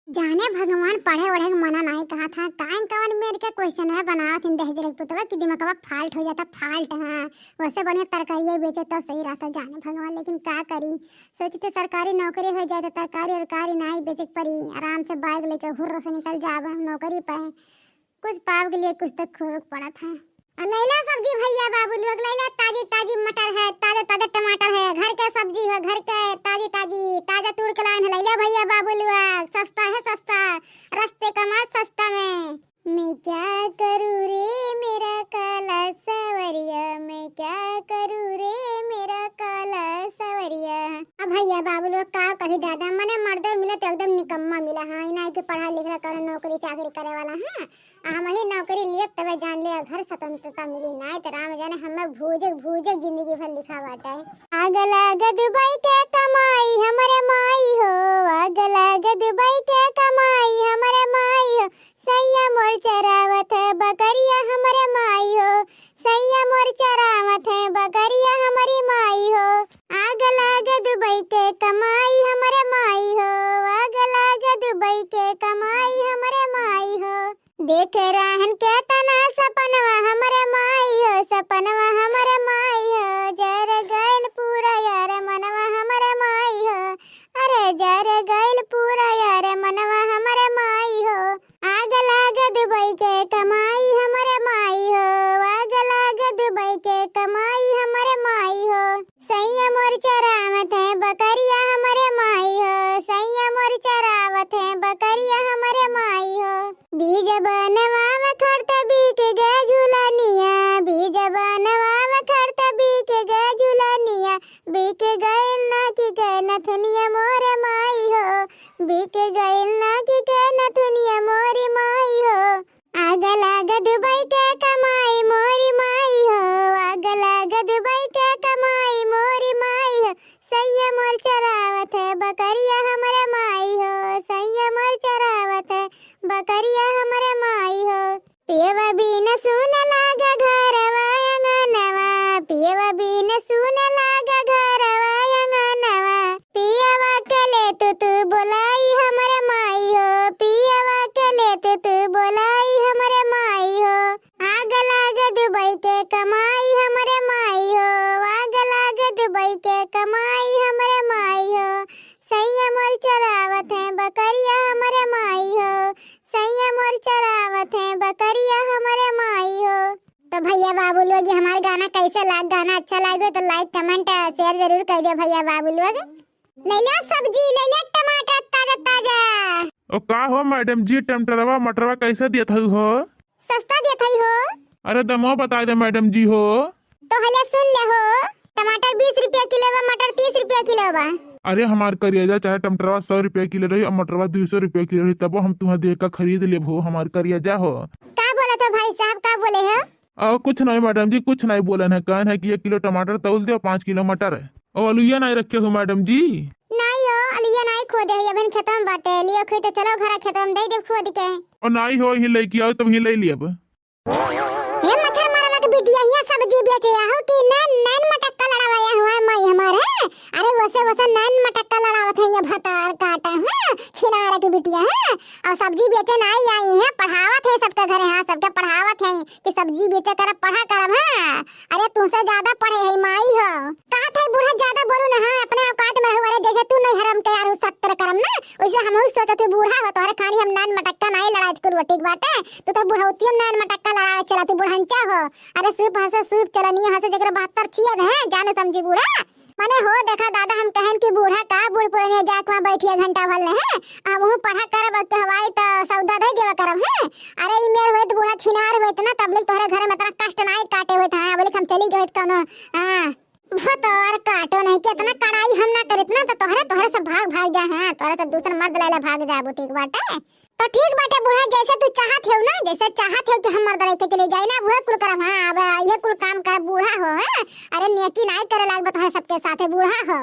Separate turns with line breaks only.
जाने भगवान पढ़े वढ़े के मना नहीं कहा था काहे कवन मेरे के क्वेश्चन है बनावत इन दहेज के पुतवा कि दिमागवा फाल्ट हो जाता फाल्ट। हाँ वैसे बढ़िया तरकारियाँ बेचे तो सही रहता जाने भगवान, लेकिन का करी सोचते सरकारी नौकरी हो जाए तो तरकारी और कारी नहीं बेचे पड़ी, आराम से बाइक लेके हुर्र से निकल जाब नौकरी पे। कुछ पाव के लिए कुछ तो खोक पड़ा था। लैला सब्जी भैया बाबू लोग लैला, ताजी ताजी मटर है, ताजा ताजा टमाटर है, घर के सब्जी है, घर के ताजी ताजी ताजा तोड़ के लाए हैं लैला भैया बाबू लोग। सस्ता है सस्ता, रस्ते का माल सस्ता में। मैं क्या करूँ रे मेरा काला सवरिया, मैं क्या करूँ रे मेरा काला सवरिया। अब भैया बाबू लोग का कही दादा मने मर्द मिला तो एकदम निकम्मा मिला। हाँ इना के पढ़ा लिखा कर नौकरी चाकरी करे वाला है, हम ही नौकरी लिए तब जान लिया घर स्वतंत्रता मिली ना तो राम जाने हमें भूजे भूजे जिंदगी भर लिखा बाटा है। आग लाग दुबई के कमाई हमारे माई हो, आग लाग दुबई के कमाई हमारे माई हो, सैया मोर चरावत है बकरिया हमारे माई हो, सैया मोर चरावत है बकरिया हमारी माई हो। आग लाग दुबई के कमाई हमारे माई हो, आग लाग दुबई के कमाई हमारे माई हो। देख रहन के तना सपनवा हमारे माई हो, सपनवा हमारे माई हो, जर गइल पूरा यार मनवा हमारे माई हो, अरे जर गइल पूरा यार मनवा हमारे माई हो। आग लाग दुबई के कमाई हमारे माई हो, आग लाग दुबई के कमाई हमारे माई हो, सैया मोर चरावत है बकरिया हमारे माई हो, सैया मोर चरावत है बकरिया हमारे माई हो। बीज बनवा में खड़ता बीक गए झूलनिया, बीज बनवा में खड़ता बीक गए झूलनिया, बीक गइल ना कि गए नथुनिया मोरे माई हो, बीक गइल ना कि गए नथुनिया मोरी माई हो। आग लाग दुबई के कमाई मोरी माई हो, आग लाग दुबई के कमाई मोरी माई हो, सैया मोर चरावत है बकरिया हमारे माई हो, सैया मोर चरावत है बकरिया हमारे माई हो। पियवा बिन सुन लागा घरवा अंगनवा, पियवा बिन सुन लागा घरवा अंगनवा, पियवा के ले तू बोलाई हमारे माई हो, पियवा के ले तू बोलाई हमारे माई हो। आग लाग दुबई के कमाई हमारे माई हो, आग लाग दुबई के कमाई हमारे माई हो, सैया मोर चरावत है बकरिया हमारे माई हो, सैया मोर चरावत है बकरिया हमारे माई हो। तो भैया बाबू लोग हमारे गाना कैसे लाग, गाना अच्छा लगे तो लाइक कमेंट शेयर जरूर कर दो भैया बाबू लोग। ले लो सब्जी, ले लो टमाटर ताजा ताजा।
ओ का हो मैडम जी, टमाटरवा मटरवा कैसे दिया था हो?
सस्ता दिया था हो।
अरे दमो बता दे मैडम जी हो।
तो हले सुन ले हो, टमाटर 20 रुपया किलो बा, मटर 30 रुपया किलो बा।
अरे हमार करिएजा चाहे टमाटरवा 100 रुपया किलो रही और मटरवा 200 रुपया किलो रही, तब हम तुम्हें देख कर खरीद ले हो। हमार करिएजा हो।
का बोला था भाई साहब, का बोले है?
कुछ नहीं मैडम जी, कुछ नहीं बोलन है, कहन है कि 1 किलो टमाटर तौल दे और 5 किलो मटर है। और अलुइया नहीं रखे हो मैडम जी?
नहीं हो, अलुइया नहीं खोदे है, अबन खत्म बाटे, लियो खोद तो चलो घर खत्म दे दे खोद के।
और नहीं हो ही लेके आओ तब ही ले लिया।
हे मच्छर मारला के बिटिया ये सब्जी बेचे हो कि नैन मटक्का लड़ावाया हुआ है मई हमारे। अरे वैसे नैन मटक्का लड़ावत है ये भतार काटा है छिनारा की बिटिया है, और सब्जी बेचे नहीं आई है, पढ़ावत है सबके घरे। हाँ सबके पढ़ावत है कि सब्जी बेचे कर पढ़ा करब। हां अरे तुमसे ज्यादा पढ़े है माई हो, कहा था बूढ़ा ज्यादा बोलू ना। हां अपने औकात में रहो, जैसे तू नहीं हरम के यार 70 करम ना, वैसे हम सोचत थे बूढ़ा हो तोहरे खानी हम नैन मटक्का नहीं लड़ात कुल ठीक बाटे। तू तो बुढ़ौती में नैन मटक्का लड़ा चला, तू बुढ़ंचा हो। अरे सूप हंसे सूप चलनी हंसे जगह 72 छियद है जानो समझी बूढ़ा माने हो। देखा दादा हम कहन कि बूढ़ा का बूढ़ पुराने जाक में बैठिए घंटा भर ले है, हम हूं पढ़ा करब के हवाई तो सौदा दे देवा करब है। अरे ई मेर होत बूढ़ा छिनार होत ना तब ले तोहरे घरे में इतना कष्ट नहीं काटे होत है, बोले हम चली गए कोनो। हां भतोर काटो नहीं कि इतना कड़ाई हम ना करित ना तो तोहरे से भाग जा। हां तोहरे से दूसरा मर्द लेले भाग जा ठीक बाटे। तो ठीक बाटे बूढ़ा, जैसे तू चाहत हो ना, जैसे चाहत हो कि हम मर्द लेके चले जाए ना वो कुल करब। हां अब ये कुल काम कर बूढ़ा हो। अरे नेकी नहीं करे लाग बता सबके साथे बूढ़ा हो।